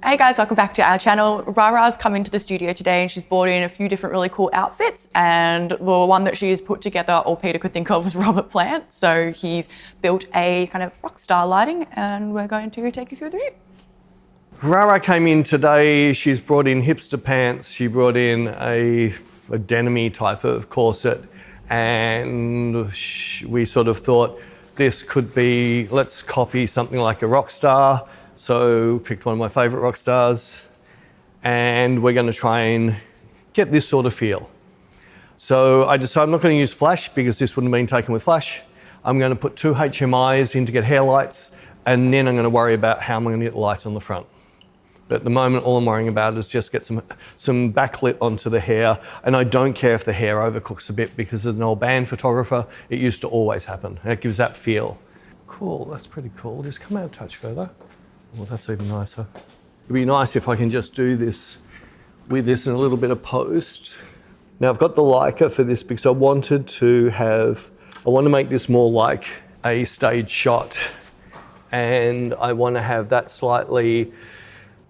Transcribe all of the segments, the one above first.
Hey guys, welcome back to our channel. RaRa's come into the studio today and she's brought in a few different really cool outfits, and the one that she's put together, all Peter could think of, was Robert Plant. So he's built a kind of rock star lighting and we're going to take you through the shoot. RaRa came in today, she's brought in hipster pants, she brought in a denim-y type of corset, and we sort of thought this could be, let's copy something like a rock star. So picked one of my favorite rock stars, and we're going to try and get this sort of feel. So I decided I'm not going to use flash because this wouldn't have been taken with flash. I'm going to put 2 HMIs in to get hair lights, and then I'm going to worry about how I'm going to get light on the front. But at the moment, all I'm worrying about is just get some backlit onto the hair, and I don't care if the hair overcooks a bit because as an old band photographer, it used to always happen. And it gives that feel. Cool, that's pretty cool. Just come out a touch further. Well, that's even nicer. It'd be nice if I can just do this with this and a little bit of post. Now I've got the Leica for this because I want to make this more like a stage shot, and I want to have that slightly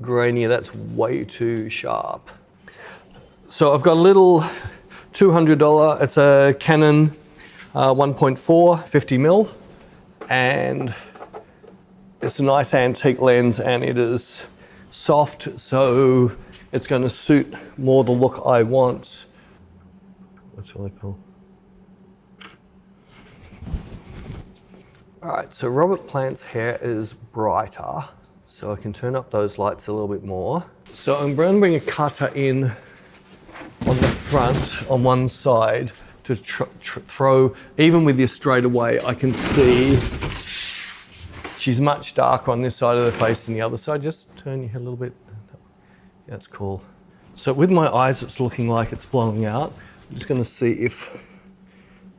grainier. That's way too sharp. So I've got a little $200, it's a Canon 1.4 50mm, and it's a nice antique lens, and it is soft, so it's going to suit more the look I want. That's really cool. All right, so Robert Plant's hair is brighter, so I can turn up those lights a little bit more. So I'm going to bring a cutter in on the front on one side to throw, even with this straight away, I can see she's much darker on this side of the face than the other side. Just turn your head a little bit. Yeah, that's cool. So with my eyes, it's looking like it's blowing out. I'm just going to see if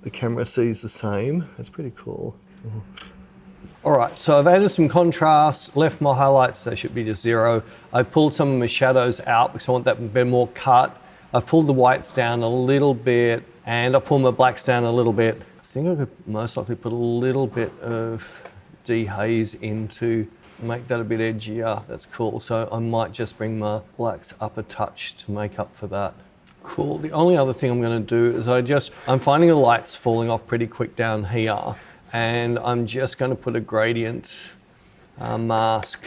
the camera sees the same. That's pretty cool. All right, so I've added some contrast, left my highlights, they should be just 0. I pulled some of my shadows out because I want that bit more cut. I've pulled the whites down a little bit, and I pulled my blacks down a little bit. I think I could most likely put a little bit of dehaze in to make that a bit edgier. That's cool. So I might just bring my blacks up a touch to make up for that. Cool. The only other thing I'm going to do is I'm finding the lights falling off pretty quick down here, and I'm just going to put a gradient mask.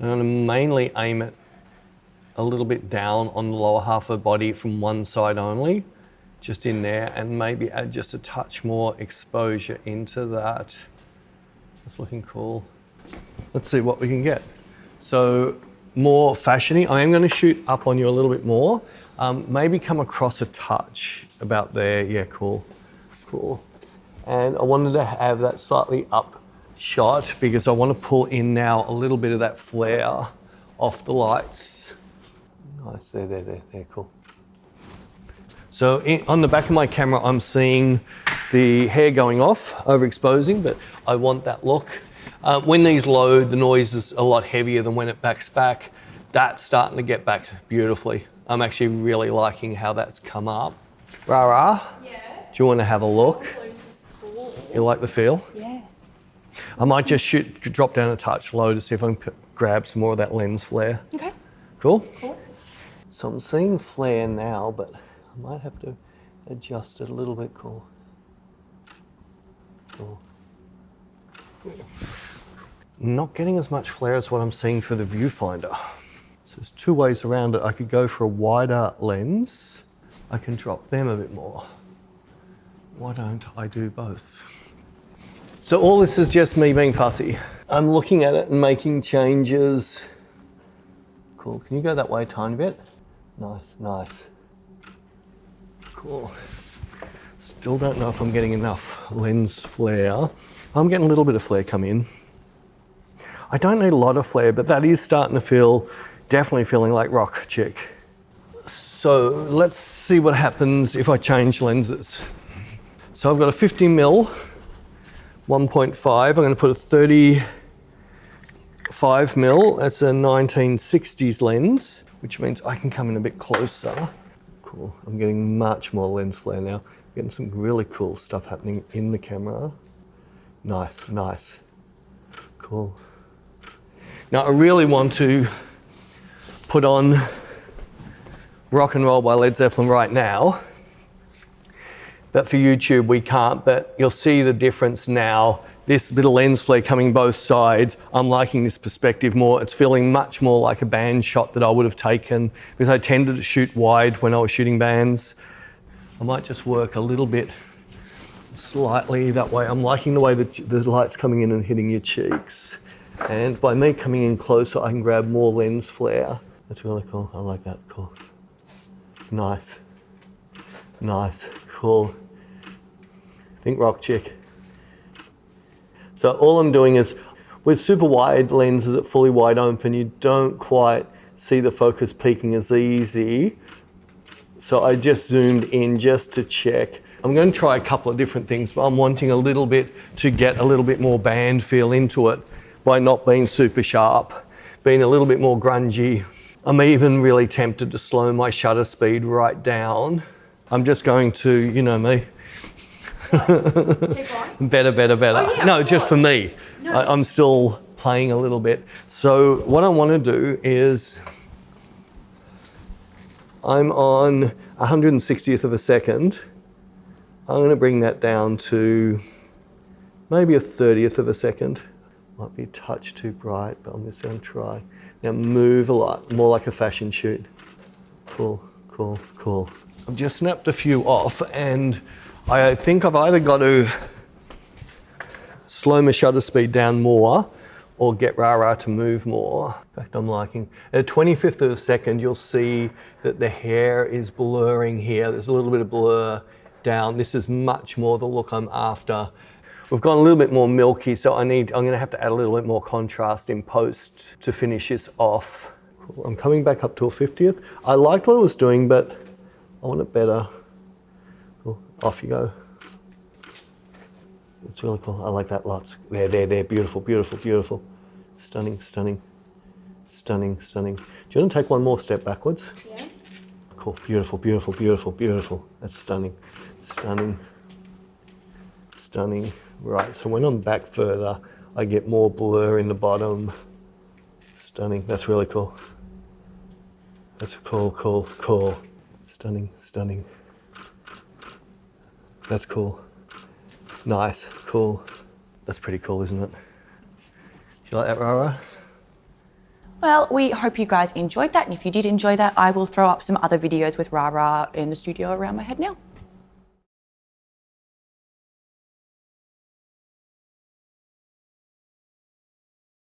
I'm going to mainly aim it a little bit down on the lower half of the body from one side only, just in there, and maybe add just a touch more exposure into that. It's looking cool. Let's see what we can get. So more fashiony. I am going to shoot up on you a little bit more. Maybe come across a touch about there. Yeah, cool. Cool. And I wanted to have that slightly up shot because I want to pull in now a little bit of that flare off the lights. Nice, there, cool. So on the back of my camera, I'm seeing the hair going off, overexposing, but I want that look. When these load, the noise is a lot heavier than when it backs back. That's starting to get back beautifully. I'm actually really liking how that's come up. RaRa? Yeah? Do you want to have a look? Cool. You like the feel? Yeah. I might just drop down a touch low to see if I can grab some more of that lens flare. Okay. Cool? Cool. So I'm seeing flare now, but I might have to adjust it a little bit. Cool. Cool. Not getting as much flare as what I'm seeing for the viewfinder. So there's 2 ways around it. I could go for a wider lens. I can drop them a bit more. Why don't I do both? So all this is just me being fussy. I'm looking at it and making changes. Cool, can you go that way a tiny bit? Nice, nice. Cool. Still don't know if I'm getting enough lens flare. I'm getting a little bit of flare come in. I don't need a lot of flare, but that is starting to feel, definitely feeling like rock chick. So let's see what happens if I change lenses. So I've got a 50mm 1.5. I'm going to put a 35mm. That's a 1960s lens, which means I can come in a bit closer. Cool. I'm getting much more lens flare now. Getting some really cool stuff happening in the camera. Nice, nice. Cool. Now I really want to put on Rock and Roll by Led Zeppelin right now. But for YouTube, we can't, but you'll see the difference now. This bit of lens flare coming both sides. I'm liking this perspective more. It's feeling much more like a band shot that I would have taken because I tended to shoot wide when I was shooting bands. I might just work a little bit slightly that way. I'm liking the way that the light's coming in and hitting your cheeks. And by me coming in closer, I can grab more lens flare. That's really cool. I like that. Cool. Nice. Nice. Cool. Think rock chick. So all I'm doing is, with super wide lenses at fully wide open, you don't quite see the focus peaking as easy. So I just zoomed in just to check. I'm going to try a couple of different things, but I'm wanting a little bit to get a little bit more band feel into it by not being super sharp, being a little bit more grungy. I'm even really tempted to slow my shutter speed right down. I'm just going to, you know me. Better. Oh, yeah, no, just for me. No. I'm still playing a little bit. So what I want to do is, I'm on 160th of a second. I'm going to bring that down to maybe a 30th of a second. Might be a touch too bright, but I'm just going to try. Now move a lot, more like a fashion shoot. Cool. I've just snapped a few off, and I think I've either got to slow my shutter speed down more or get RaRa to move more. In fact, I'm liking. At 25th of a second, you'll see that the hair is blurring here. There's a little bit of blur down. This is much more the look I'm after. We've gone a little bit more milky, so I'm gonna have to add a little bit more contrast in post to finish this off. Cool. I'm coming back up to a 50th. I liked what I was doing, but I want it better. Cool. Off you go. It's really cool. I like that lots. There. Beautiful. Stunning. Do you want to take one more step backwards? Yeah. Cool. Beautiful. That's stunning. Right, so when I'm back further, I get more blur in the bottom. Stunning. That's really cool. That's cool. Stunning. That's cool. Nice, cool. That's pretty cool, isn't it? Do you like that, RaRa? Well, we hope you guys enjoyed that. And if you did enjoy that, I will throw up some other videos with RaRa in the studio around my head now.